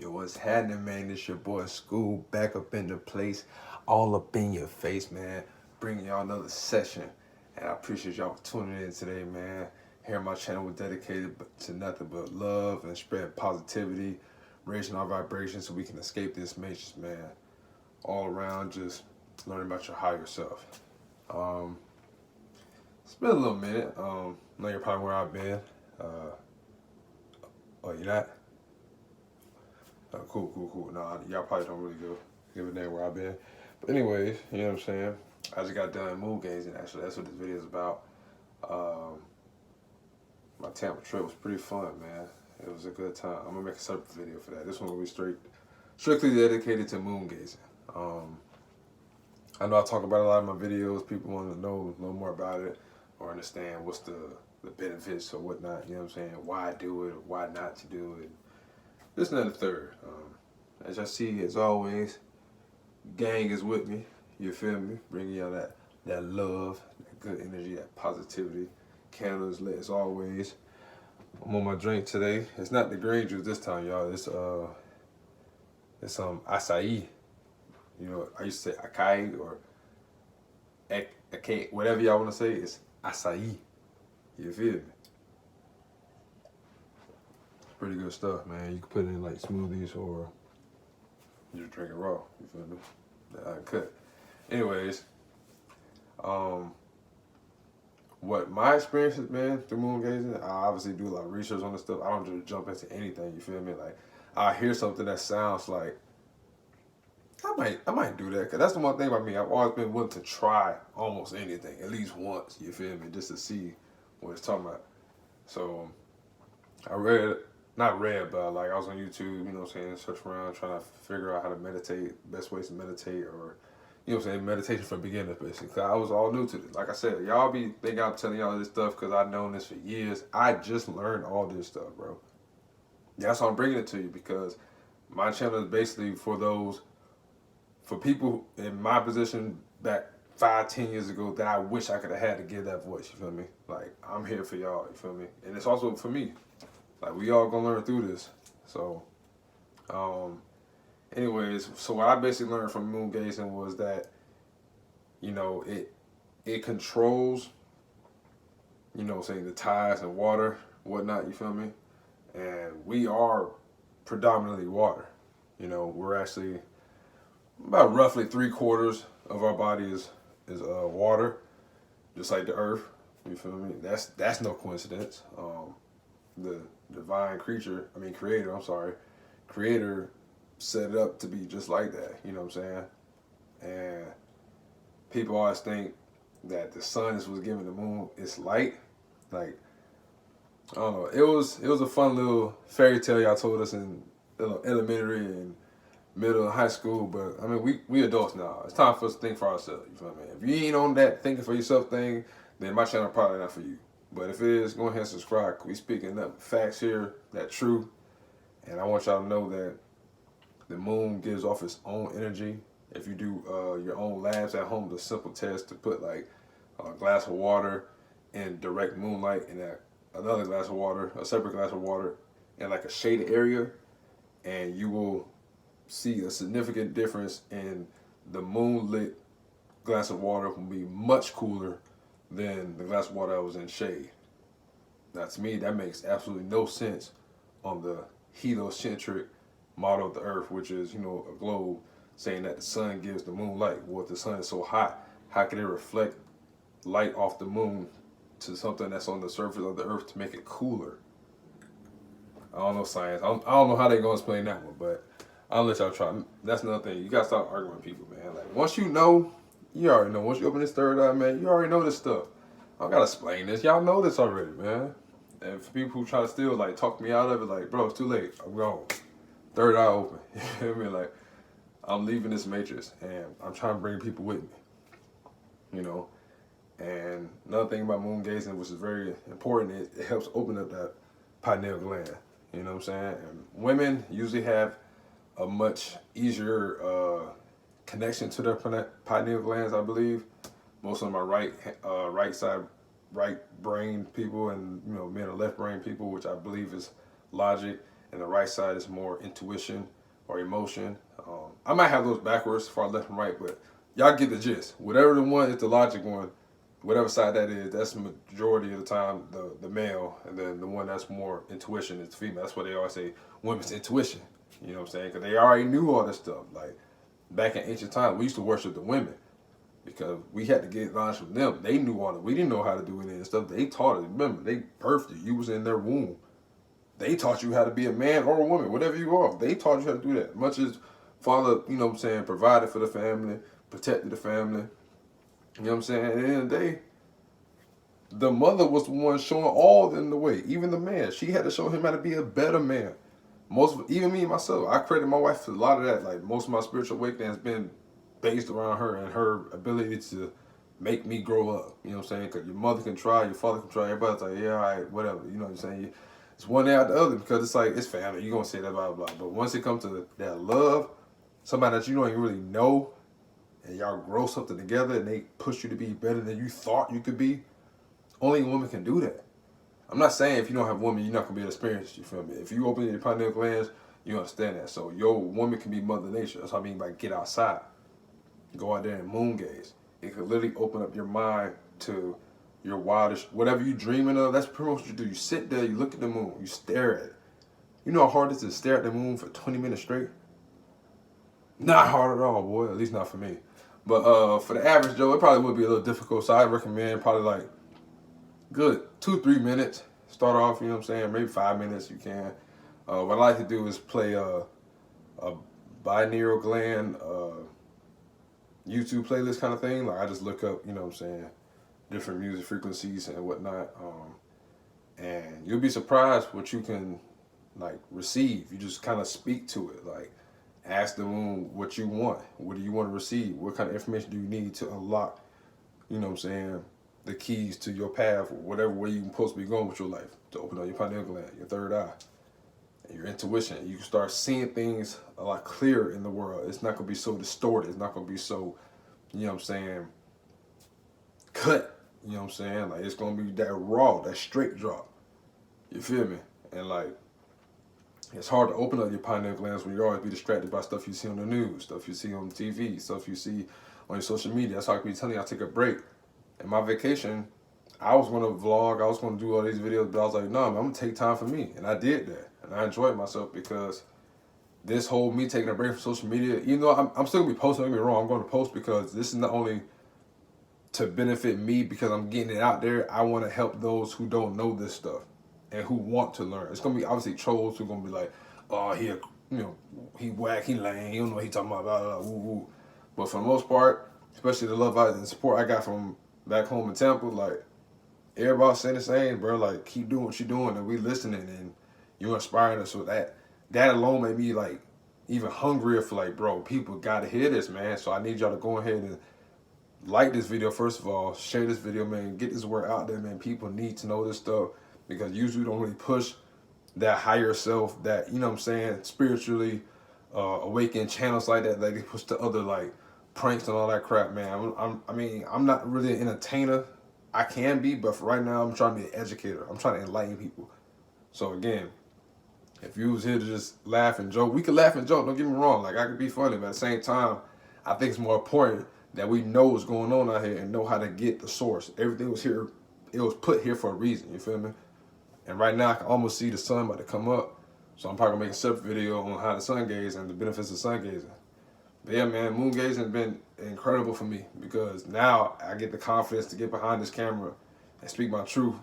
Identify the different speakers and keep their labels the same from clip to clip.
Speaker 1: Yo, what's happening, man? It's your boy School back up in the place, all up in your face, man. Bringing y'all another session, and I appreciate y'all for tuning in today, man. Here, my channel was dedicated to nothing but love and spread positivity, raising our vibrations so we can escape this matrix, man. All around, just learning about your higher self. Um, it's been a little minute. I know you're probably where I've been. Oh, you're not? Cool. No, y'all probably don't really give a damn where I've been. But anyways, you know what I'm saying? I just got done moon gazing, actually. That's what this video is about. Um, my Tampa trip was pretty fun, man. It was a good time. I'm gonna make a separate video for that. This one will be strictly dedicated to moon gazing. I know I talk about it a lot in my videos. People want to know more about it or understand what's the benefits or whatnot. You know what I'm saying? Why do it or why not to do it. This and the third. As y'all see, as always, gang is with me. You feel me? Bringing y'all that love, that good energy, that positivity. Candles lit as always. I'm on my drink today. It's not the green juice this time, y'all. It's acai. You know, I used to say acai or acai, whatever y'all want to say. It's acai. You feel me? Pretty good stuff, man. You can put it in like smoothies or you just drink it raw. You feel me? Cut. Anyways, what my experience has been through moon gazing, I obviously do a lot of research on this stuff. I don't just jump into anything. You feel me? Like I hear something that sounds like I might do that, because that's the one thing about me. I've always been willing to try almost anything at least once. You feel me? Just to see what it's talking about. So not read, but like I was on YouTube, you know what I'm saying, search around, trying to figure out how to meditate, best ways to meditate, or, you know what I'm saying, meditation for beginners, basically. Cause I was all new to this. Like I said, y'all be thinking I'm telling y'all this stuff because I've known this for years. I just learned all this stuff, bro. That's why I'm bringing it to you, because my channel is basically for people in my position back 5-10 years ago that I wish I could have had to give that voice, you feel me? Like, I'm here for y'all, you feel me? And it's also for me. Like, we all gonna learn through this. So, anyways, so what I basically learned from moon gazing was that, you know, it controls, you know, saying the tides and water, whatnot, you feel me? And we are predominantly water. You know, we're actually about roughly 3/4 of our body is water, just like the earth. You feel me? That's no coincidence. The divine creator set it up to be just like that. You know what I'm saying? And people always think that the sun is what's giving the moon its light. Like, I don't know. It was a fun little fairy tale y'all told us in elementary and middle and high school. But I mean, we adults now. It's time for us to think for ourselves. You feel me? If you ain't on that thinking for yourself thing, then my channel probably not for you. But if it is, go ahead and subscribe. We speaking up facts here, that truth. And I want y'all to know that the moon gives off its own energy. If you do your own labs at home, the simple test to put like a glass of water in direct moonlight and another glass of water, a separate glass of water, in like a shaded area, and you will see a significant difference in the moonlit glass of water will be much cooler than the glass of water that was in shade. Now, to me, that makes absolutely no sense on the heliocentric model of the earth, which is, you know, a globe, saying that the sun gives the moon light. Well, if the sun is so hot, how can it reflect light off the moon to something that's on the surface of the earth to make it cooler? I don't know science. I don't know how they're going to explain that one, but I'll let y'all try. That's another thing. You got to stop arguing with people, man. Like, once you know, you already know. Once you open this third eye, man, you already know this stuff. I don't got to explain this. Y'all know this already, man. And for people who try to still, like, talk me out of it, like, bro, it's too late. I'm gone. Third eye open. You feel me? Like, I'm leaving this matrix, and I'm trying to bring people with me. You know? And another thing about moon gazing, which is very important, it helps open up that pineal gland. You know what I'm saying? And women usually have a much easier connection to their pineal glands, I believe. Most of them are right brain people, and, you know, men are left brain people, which I believe is logic. And and the right side is more intuition or emotion. I might have those backwards, far left and right, but y'all get the gist. Whatever the one is the logic one, whatever side that is, that's the majority of the time the male, and then the one that's more intuition is the female. That's what they always say, women's intuition. You know what I'm saying? Because they already knew all this stuff. Like back in ancient times, we used to worship the women because we had to get knowledge from them. They knew all that. We didn't know how to do any of this stuff. They taught us. Remember, they birthed you. You was in their womb. They taught you how to be a man or a woman, whatever you are. They taught you how to do that. Much as Father, you know what I'm saying, provided for the family, protected the family. You know what I'm saying? At the end of the day, the mother was the one showing all of them the way. Even the man. She had to show him how to be a better man. Even me myself, I credit my wife for a lot of that. Like most of my spiritual awakening has been based around her and her ability to make me grow up. You know what I'm saying? Because your mother can try, your father can try, everybody's like, yeah, all right, whatever. You know what I'm saying? It's one after the other because it's like, it's family. You're going to say that, blah, blah, blah. But once it comes to that love, somebody that you don't even really know, and y'all grow something together and they push you to be better than you thought you could be, only a woman can do that. I'm not saying if you don't have a woman, you're not going to be able to experience it, you feel me? If you open your pineal glands, you understand that. So your woman can be Mother Nature. That's what I mean by get outside. Go out there and moon gaze. It could literally open up your mind to your wildest, whatever you're dreaming of. That's pretty much what you do. You sit there, you look at the moon, you stare at it. You know how hard it is to stare at the moon for 20 minutes straight? Not hard at all, boy. At least not for me. But for the average Joe, it probably would be a little difficult. So I recommend probably like good 2-3 minutes. Start off, you know what I'm saying? Maybe 5 minutes you can. What I like to do is play a binaural gland YouTube playlist kind of thing. Like I just look up, you know what I'm saying, different music frequencies and whatnot. And you'll be surprised what you can like receive. You just kind of speak to it. Like ask the moon what you want. What do you want to receive? What kind of information do you need to unlock, you know what I'm saying, the keys to your path, or whatever way you're supposed to be going with your life, to open up your pineal gland, your third eye, and your intuition. You can start seeing things a lot clearer in the world. It's not going to be so distorted. It's not going to be so, you know what I'm saying, cut. You know what I'm saying? Like, it's going to be that raw, that straight drop. You feel me? And, like, it's hard to open up your pineal glands when you always be distracted by stuff you see on the news, stuff you see on TV, stuff you see on your social media. That's why I be telling you I take a break. And my vacation, I was going to vlog, I was going to do all these videos, but I was like, no, man, I'm going to take time for me. And I did that. And I enjoyed myself because this whole me taking a break from social media, even though I'm still going to be posting, don't get me wrong, I'm going to post because this is not only to benefit me because I'm getting it out there, I want to help those who don't know this stuff and who want to learn. It's going to be obviously trolls who are going to be like, oh, he whack, he lame, he don't know what he talking about, blah, blah, blah, woo, woo. But for the most part, especially the love and support I got from back home in Tampa, like, everybody saying the same, bro. Like, keep doing what you're doing, and we listening, and you inspiring us. So that alone made me like even hungrier for like, bro, people gotta hear this, man. So I need y'all to go ahead and like this video first of all, share this video, man. Get this word out there, man. People need to know this stuff because usually we don't really push that higher self, that, you know what I'm saying, spiritually awakened channels like that. Like they push the other like pranks and all that crap, man. I'm not really an entertainer. I can be, but for right now, I'm trying to be an educator. I'm trying to enlighten people. So again, if you was here to just laugh and joke, we could laugh and joke. Don't get me wrong. Like I could be funny, but at the same time, I think it's more important that we know what's going on out here and know how to get the source. Everything was here. It was put here for a reason. You feel me? And right now, I can almost see the sun about to come up. So I'm probably gonna make a separate video on how to sun gaze and the benefits of sun gazing. But yeah, man, moon gazing has been incredible for me because now I get the confidence to get behind this camera and speak my truth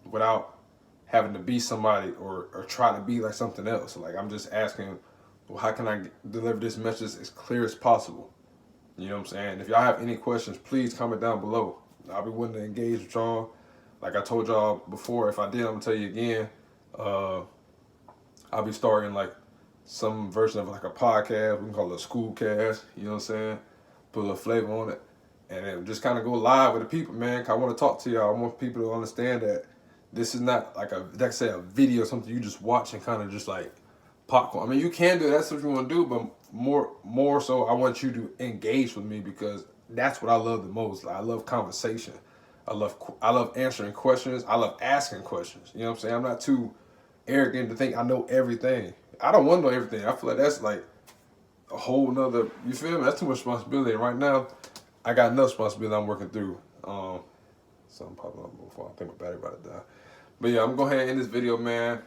Speaker 1: without having to be somebody or try to be like something else. Like I'm just asking, well, how can I deliver this message as clear as possible? You know what I'm saying? If y'all have any questions, please comment down below. I'll be willing to engage with y'all. Like I told y'all before, if I did, I'm gonna tell you again. I'll be starting like some version of like a podcast. We can call it a school cast. You know what I'm saying? Put a little flavor on it, and then just kind of go live with the people, man. 'Cause I want to talk to y'all. I want people to understand that this is not like like I said, a video, something you just watch and kind of just like popcorn. I mean, you can do that, that's what you want to do, but more so, I want you to engage with me because that's what I love the most. Like, I love conversation. I love answering questions. I love asking questions. You know what I'm saying? I'm not too arrogant to think I know everything. I don't want to know everything. I feel like that's like a whole nother, you feel me? That's too much responsibility. And right now, I got enough responsibility I'm working through. Something popped up before. I think my battery about to die. But yeah, I'm going to go ahead and end this video, man.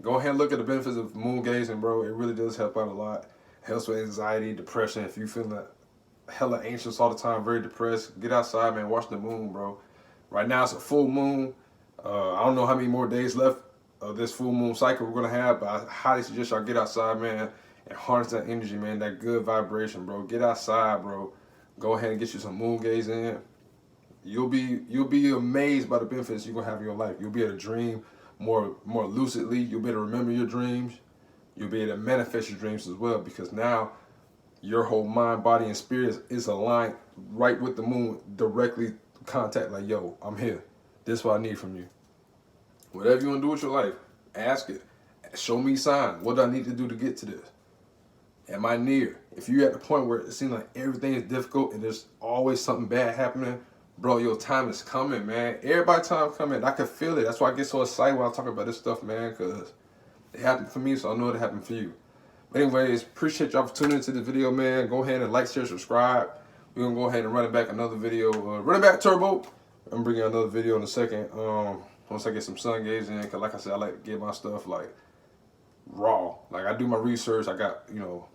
Speaker 1: Go ahead and look at the benefits of moon gazing, bro. It really does help out a lot. Helps with anxiety, depression. If you feeling hella anxious all the time, very depressed, get outside, man. Watch the moon, bro. Right now, it's a full moon. I don't know how many more days left of this full moon cycle we're going to have, but I highly suggest y'all get outside, man, and harness that energy, man, that good vibration, bro. Get outside, bro. Go ahead and get you some moon gaze in. You'll be amazed by the benefits you're gonna have in your life. You'll be able to dream more lucidly. You'll be able to remember your dreams. You'll be able to manifest your dreams as well, because now your whole mind, body, and spirit is aligned right with the moon, directly contact. Like, yo, I'm here. This is what I need from you. Whatever you want to do with your life, ask it. Show me signs. What do I need to do to get to this? Am I near? If you're at the point where it seems like everything is difficult and there's always something bad happening, bro, your time is coming, man. Everybody's time coming. I can feel it. That's why I get so excited when I talk about this stuff, man, because it happened for me, so I know it happened for you. But anyways, appreciate y'all for tuning into this video, man. Go ahead and like, share, subscribe. We're going to go ahead and run it back another video. Run it back, Turbo. I'm bringing another video in a second. Once I get some sun gazing, because like I said, I like to get my stuff, like, raw. Like, I do my research. I got,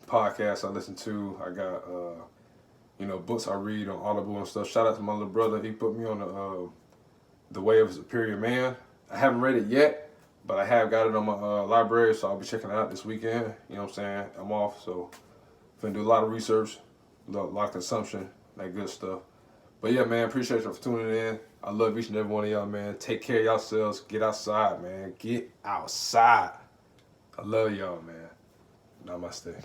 Speaker 1: podcasts I listen to. I got, books I read on Audible and stuff. Shout out to my little brother. He put me on the Way of a Superior Man. I haven't read it yet, but I have got it on my library, so I'll be checking it out this weekend. You know what I'm saying? I'm off, so I'm gonna do a lot of research, a lot of consumption, that good stuff. But yeah, man, appreciate y'all for tuning in. I love each and every one of y'all, man. Take care of yourselves. Get outside, man. Get outside. I love y'all, man. Namaste.